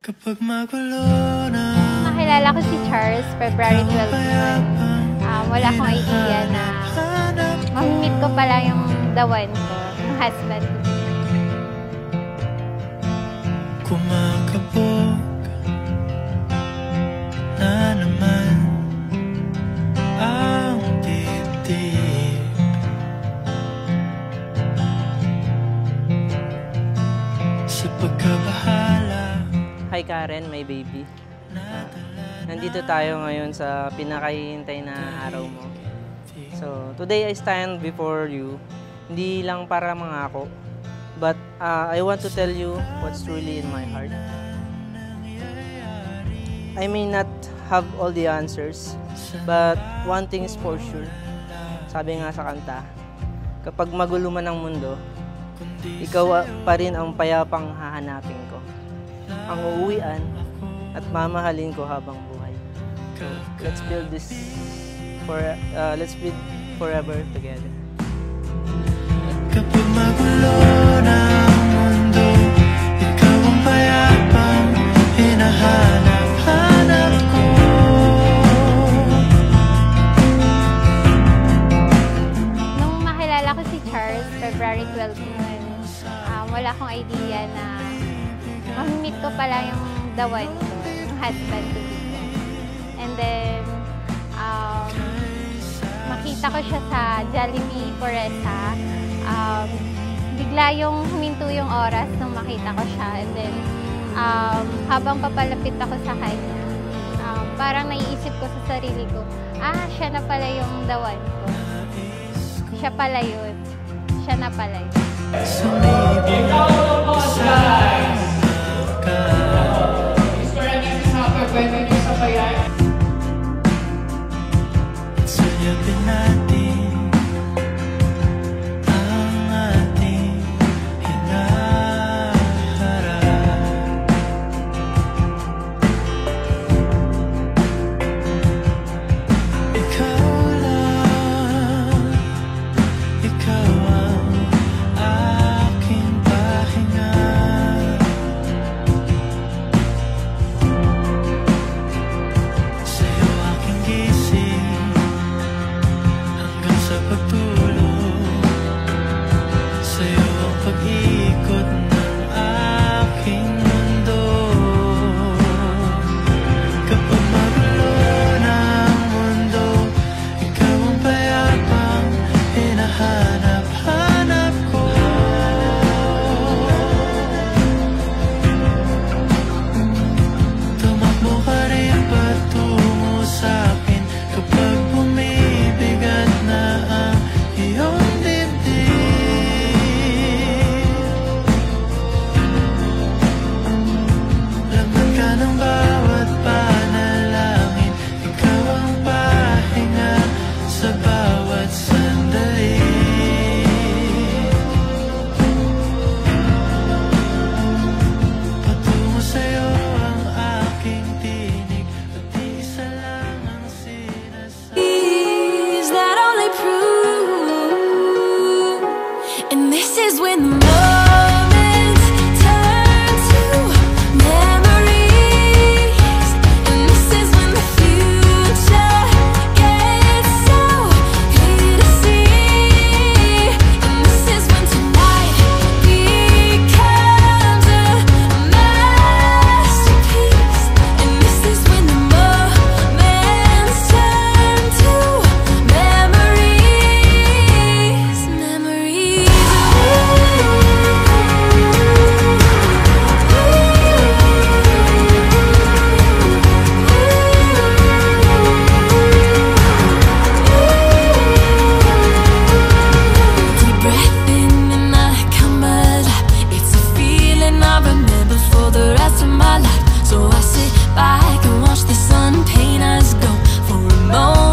Kapag magulo na Nakilala ko si Charles February 12 yun. Wala akong idea na mamimit ko pala yung the one ko, yung husband ko. Kumakabog na naman ang dibdib. Sa pagkabahala. Hi Karen, my baby. Nandito tayo ngayon sa pinakahihintay na araw mo. So, today I stand before you, hindi lang para mangako, but I want to tell you what's truly in my heart. I may not have all the answers, but one thing is for sure. Sabi nga sa kanta, kapag magulo man ang mundo, ikaw pa rin ang payapang hahanapin ko. Ang uuwian at mamahalin ko habang buhay. So, let's build forever together. Kapag magulo na ang mundo, ikaw ang payapang hinahanap-hanap ko. Nung makilala ko si Charles February 12 yun, wala akong idea na mamimit ko pala yung the one ko, yung husband ko dito. And then, makita ko siya sa Jollibee Poresa. Bigla yung huminto yung oras nung makita ko siya. And then, habang papalapit ako sa kanya, parang naiisip ko sa sarili ko, siya na pala yung the one ko. Siya pala yun. Siya na pala yun. Salyapin natin ang ating hinaharap. Ikaw lang, ikaw ang aking pahinga. Sa'yo aking gising hanggang sa pagtulog. Sa'yo ang pag-ikot ng aking mundo. Kapag magulo na ang mundo, ikaw ang payapang hinahanap-hanap ko. Tumakbo ka rin patungo sa'kin kapag bumibigat na ang iyong dibdib. Laman ka ng bawat panalangin, ikaw ang pahinga sa bawat sandali. Patungo sa'yo ang aking tinig at isa lang ang sinasabi. Is that all they prove? And this is when the moments turn to memories. And this is when the future gets so clear to see. And this is when tonight becomes a masterpiece. And this is when the moments turn to memories. Memories. Deep breath in and I come alive. It's a feeling I remember for the rest of my life. So I sit back and watch the sun paint us go for a moment.